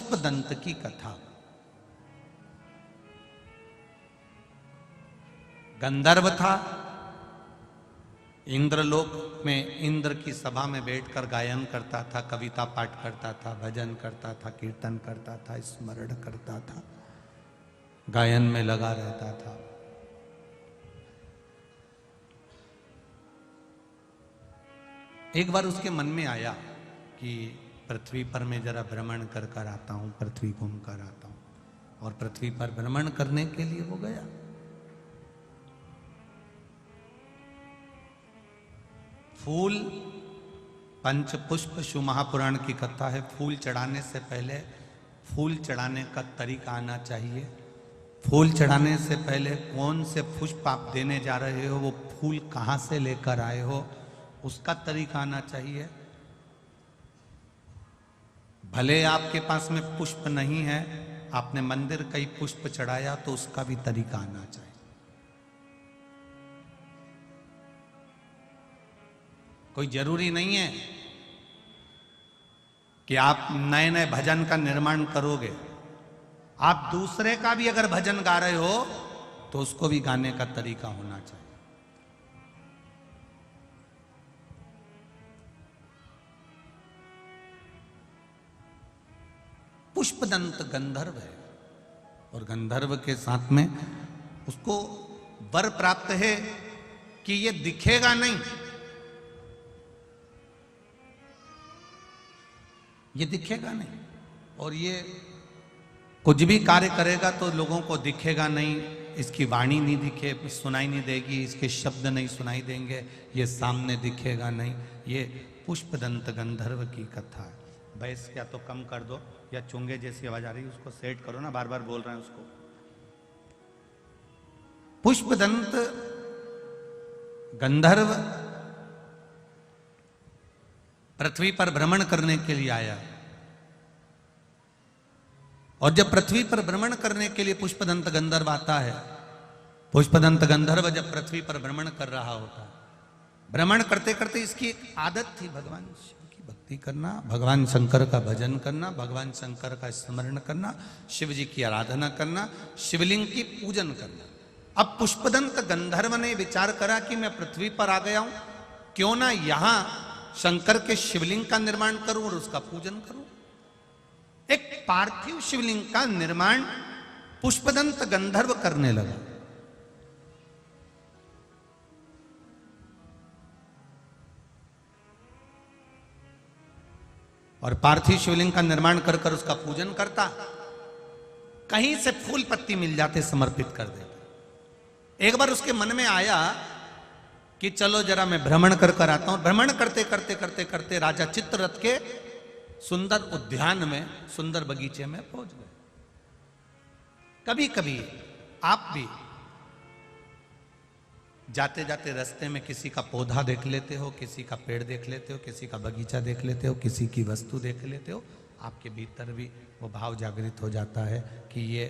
पुष्पदंत की कथा। गंधर्व था, इंद्रलोक में इंद्र की सभा में बैठकर गायन करता था, कविता पाठ करता था, भजन करता था, कीर्तन करता था, स्मरण करता था, गायन में लगा रहता था। एक बार उसके मन में आया कि पृथ्वी पर मैं जरा भ्रमण कर कर आता हूं, पृथ्वी घूम कर आता हूं। और पृथ्वी पर भ्रमण करने के लिए वो गया। फूल पंच पुष्प शिव महापुराण की कथा है। फूल चढ़ाने से पहले फूल चढ़ाने का तरीका आना चाहिए। फूल चढ़ाने से पहले कौन से पुष्प आप देने जा रहे हो, वो फूल कहां से लेकर आए हो, उसका तरीका आना चाहिए। भले आपके पास में पुष्प नहीं है, आपने मंदिर कई पुष्प चढ़ाया, तो उसका भी तरीका आना चाहिए। कोई जरूरी नहीं है कि आप नए नए भजन का निर्माण करोगे। आप दूसरे का भी अगर भजन गा रहे हो तो उसको भी गाने का तरीका होना चाहिए। पुष्पदंत गंधर्व है और गंधर्व के साथ में उसको वर प्राप्त है कि ये दिखेगा नहीं, ये दिखेगा नहीं, और ये कुछ भी कार्य करेगा तो लोगों को दिखेगा नहीं। इसकी वाणी नहीं दिखे सुनाई नहीं देगी, इसके शब्द नहीं सुनाई देंगे, ये सामने दिखेगा नहीं। ये पुष्पदंत गंधर्व की कथा है। भैंस या तो कम कर दो, या चुंगे जैसी आवाज आ रही है उसको सेट करो ना, बार बार बोल रहे हैं उसको। पुष्पदंत गंधर्व पृथ्वी पर भ्रमण करने के लिए आया, और जब पृथ्वी पर भ्रमण करने के लिए पुष्पदंत गंधर्व आता है, पुष्पदंत गंधर्व जब पृथ्वी पर भ्रमण कर रहा होता है, भ्रमण करते करते इसकी एक आदत थी भगवान शिव की भक्ति करना, भगवान शंकर का भजन करना, भगवान शंकर का स्मरण करना, शिव जी की आराधना करना, शिवलिंग की पूजन करना। अब पुष्पदंत गंधर्व ने विचार करा कि मैं पृथ्वी पर आ गया हूं, क्यों ना यहां शंकर के शिवलिंग का निर्माण करूं और उसका पूजन करूं। एक पार्थिव शिवलिंग का निर्माण पुष्पदंत गंधर्व करने लगा। और पार्थिव शिवलिंग का निर्माण कर कर उसका पूजन करता, कहीं से फूल पत्ती मिल जाते समर्पित कर देता। एक बार उसके मन में आया कि चलो जरा मैं भ्रमण कर कर आता हूं। भ्रमण करते करते करते करते राजा चित्ररथ के सुंदर उद्यान में, सुंदर बगीचे में पहुंच गए। कभी कभी आप भी जाते जाते रास्ते में किसी का पौधा देख लेते हो, किसी का पेड़ देख लेते हो, किसी का बगीचा देख लेते हो, किसी की वस्तु देख लेते हो, आपके भीतर भी वो भाव जागृत हो जाता है कि ये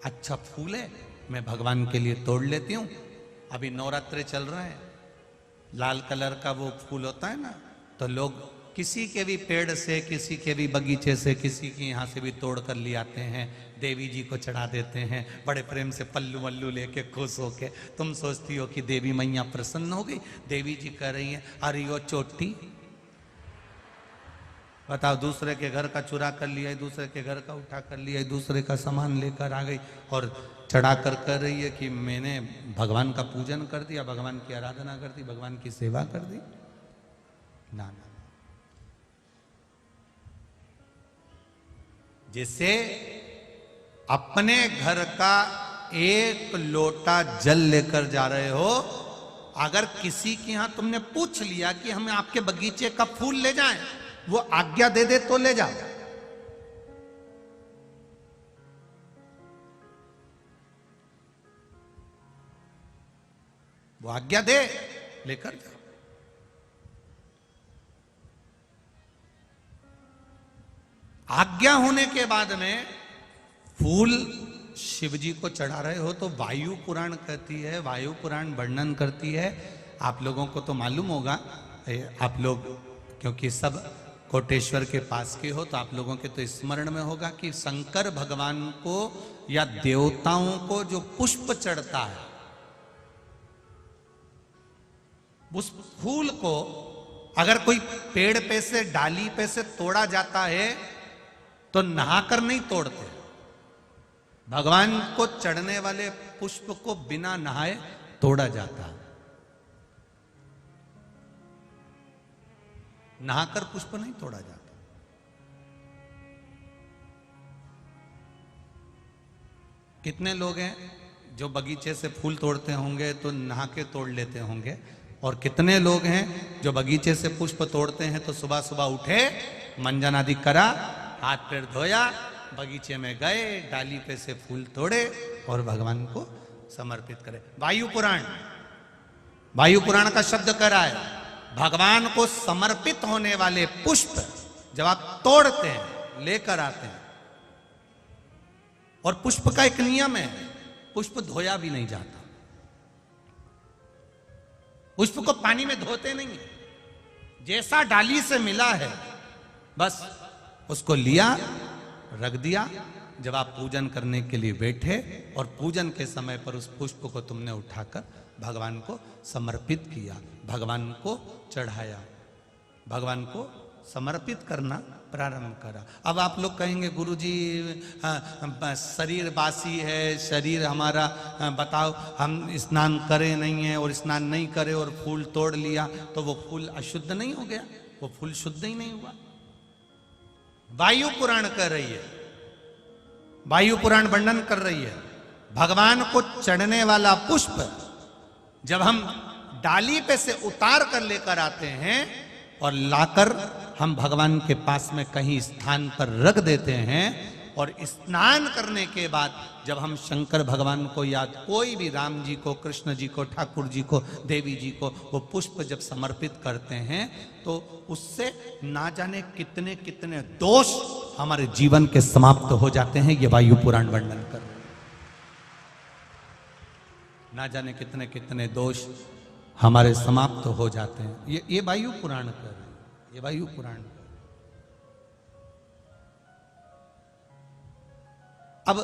अच्छा फूल है, मैं भगवान के लिए तोड़ लेती हूँ। अभी नवरात्रे चल रहे हैं, लाल कलर का वो फूल होता है ना, तो लोग किसी के भी पेड़ से, किसी के भी बगीचे से, किसी के यहाँ से भी तोड़ कर ले आते हैं, देवी जी को चढ़ा देते हैं, बड़े प्रेम से पल्लू वल्लू लेके खुश होके। तुम सोचती हो कि देवी मैया प्रसन्न हो गई, देवी जी कह रही हैं अरे वो चोटी, बताओ, दूसरे के घर का चुरा कर लिया, दूसरे के घर का उठा कर लिया, दूसरे का सामान लेकर आ गई और चढ़ा कर कह रही है कि मैंने भगवान का पूजन कर दिया, भगवान की आराधना कर दी, भगवान की सेवा कर दी। ना ना, जिसे अपने घर का एक लोटा जल लेकर जा रहे हो, अगर किसी के यहां तुमने पूछ लिया कि हमें आपके बगीचे का फूल ले जाएं, वो आज्ञा दे दे तो ले जाओ। वो आज्ञा दे, लेकर जाओ। आज्ञा होने के बाद में फूल शिव जी को चढ़ा रहे हो तो वायु पुराण कहती है, वायु पुराण वर्णन करती है। आप लोगों को तो मालूम होगा, आप लोग क्योंकि सब कोटेश्वर के पास के हो तो आप लोगों के तो स्मरण में होगा कि शंकर भगवान को या देवताओं को जो पुष्प चढ़ता है, उस फूल को अगर कोई पेड़ पे से, डाली पे से तोड़ा जाता है तो नहाकर नहीं तोड़ते। भगवान को चढ़ने वाले पुष्प को बिना नहाए तोड़ा जाता है। नहाकर पुष्प नहीं तोड़ा जाता। कितने लोग हैं जो बगीचे से फूल तोड़ते होंगे तो नहा के तोड़ लेते होंगे, और कितने लोग हैं जो बगीचे से पुष्प तोड़ते हैं तो सुबह सुबह उठे, मंजन आदि करा, हाथ पैर धोया, बगीचे में गए, डाली पे से फूल तोड़े और भगवान को समर्पित करे। वायु पुराण का शब्द कह रहा है, भगवान को समर्पित होने वाले पुष्प जब आप तोड़ते हैं, लेकर आते हैं, और पुष्प का एक नियम है, पुष्प धोया भी नहीं जाता। पुष्प को पानी में धोते नहीं, जैसा डाली से मिला है बस उसको लिया, रख दिया। जब आप पूजन करने के लिए बैठे और पूजन के समय पर उस पुष्प को तुमने उठाकर भगवान को समर्पित किया, भगवान को चढ़ाया, भगवान को समर्पित करना प्रारंभ करा। अब आप लोग कहेंगे गुरुजी शरीर बासी है, शरीर हमारा, बताओ हम स्नान करें नहीं है और स्नान नहीं करे और फूल तोड़ लिया तो वो फूल अशुद्ध नहीं हो गया? वो फूल शुद्ध ही नहीं हुआ। वायु पुराण कर रही है, वायु पुराण वर्णन कर रही है, भगवान को चढ़ने वाला पुष्प जब हम डाली पे से उतार कर लेकर आते हैं और लाकर हम भगवान के पास में कहीं स्थान पर रख देते हैं, और स्नान करने के बाद जब हम शंकर भगवान को याद, कोई भी, राम जी को, कृष्ण जी को, ठाकुर जी को, देवी जी को वो पुष्प जब समर्पित करते हैं तो उससे ना जाने कितने कितने दोष हमारे जीवन के समाप्त हो जाते हैं। ये वायु पुराण वर्णन कर रहे हैं। ना जाने कितने कितने दोष हमारे समाप्त हो जाते हैं। ये वायु पुराण कर रहे हैं, ये वायु पुराण। अब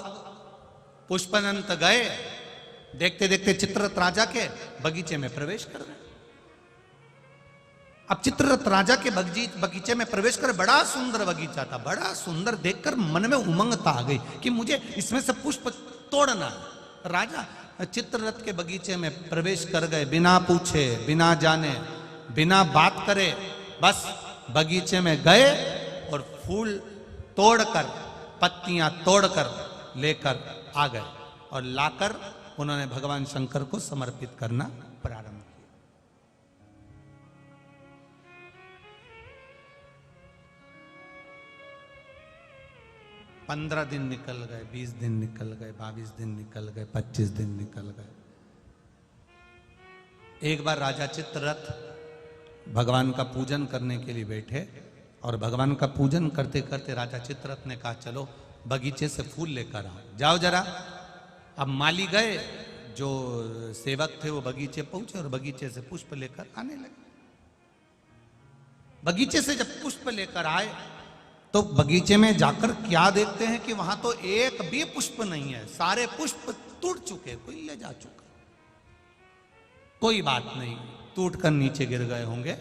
पुष्पदंत गए, देखते देखते चित्ररथ राजा के बगीचे में प्रवेश कर रहे। अब चित्ररथ राजा के बगीचे में प्रवेश कर, बड़ा सुंदर बगीचा था, बड़ा सुंदर, देखकर मन में उमंगता आ गई कि मुझे इसमें से पुष्प तोड़ना है। राजा चित्ररथ के बगीचे में प्रवेश कर गए, बिना पूछे, बिना जाने, बिना बात करे, बस बगीचे में गए और फूल तोड़कर, पत्तियां तोड़कर लेकर आ गए और लाकर उन्होंने भगवान शंकर को समर्पित करना प्रारंभ किया। 15 दिन निकल गए, 20 दिन निकल गए, 22 दिन निकल गए, 25 दिन निकल गए। एक बार राजा चित्ररथ भगवान का पूजन करने के लिए बैठे, और भगवान का पूजन करते करते राजा चित्ररथ ने कहा चलो बगीचे से फूल लेकर आओ, जाओ जरा। अब माली गए, जो सेवक थे वो बगीचे पहुंचे और बगीचे से पुष्प लेकर आने लगे। बगीचे से जब पुष्प लेकर आए तो बगीचे में जाकर क्या देखते हैं कि वहां तो एक भी पुष्प नहीं है, सारे पुष्प टूट चुके, कोई ले जा चुका। कोई बात नहीं, टूट कर नीचे गिर गए होंगे।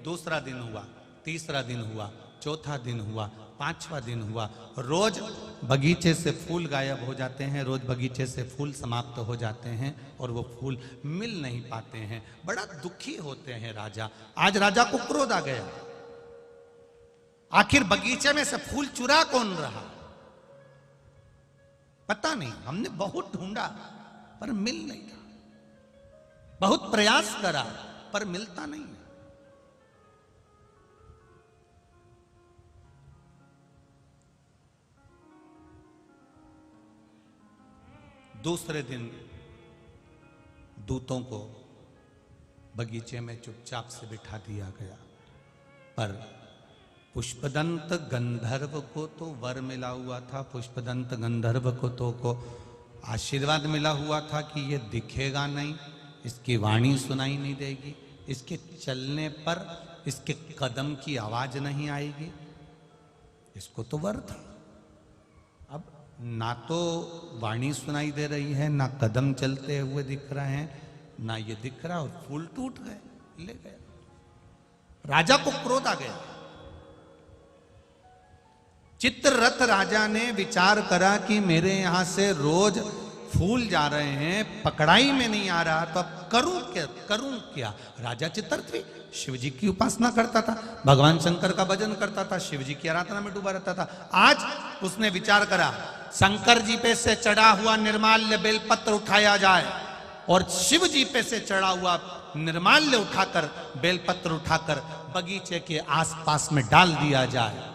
दूसरा दिन हुआ, तीसरा दिन हुआ, चौथा दिन हुआ, पांचवा दिन हुआ। रोज बगीचे से फूल गायब हो जाते हैं, रोज बगीचे से फूल समाप्त हो जाते हैं और वो फूल मिल नहीं पाते हैं। बड़ा दुखी होते हैं राजा। आज राजा को क्रोध आ गया, आखिर बगीचे में से फूल चुरा कौन रहा? पता नहीं, हमने बहुत ढूंढा पर मिल नहीं रहा, बहुत प्रयास करा पर मिलता नहीं। दूसरे दिन दूतों को बगीचे में चुपचाप से बिठा दिया गया, पर पुष्पदंत गंधर्व को तो वर मिला हुआ था। पुष्पदंत गंधर्व को आशीर्वाद मिला हुआ था कि ये दिखेगा नहीं, इसकी वाणी सुनाई नहीं देगी, इसके चलने पर इसके कदम की आवाज नहीं आएगी। इसको तो वर था। अब ना तो वाणी सुनाई दे रही है, ना कदम चलते हुए दिख रहे हैं, ना ये दिख रहा, और फूल टूट गए, ले गए। राजा को क्रोध आ गया। चित्ररथ राजा ने विचार करा कि मेरे यहां से रोज फूल जा रहे हैं, पकड़ाई में नहीं आ रहा, तो अब करूं क्या। राजा चित्ररथ शिव जी की उपासना करता था, भगवान शंकर का भजन करता था, शिव जी की आराधना में डूबा रहता था। आज उसने विचार करा शंकर जी पे से चढ़ा हुआ निर्माल्य बेलपत्र उठाया जाए और शिव जी पे से चढ़ा हुआ निर्माल्य उठाकर, बेलपत्र उठाकर बगीचे के आसपास में डाल दिया जाए।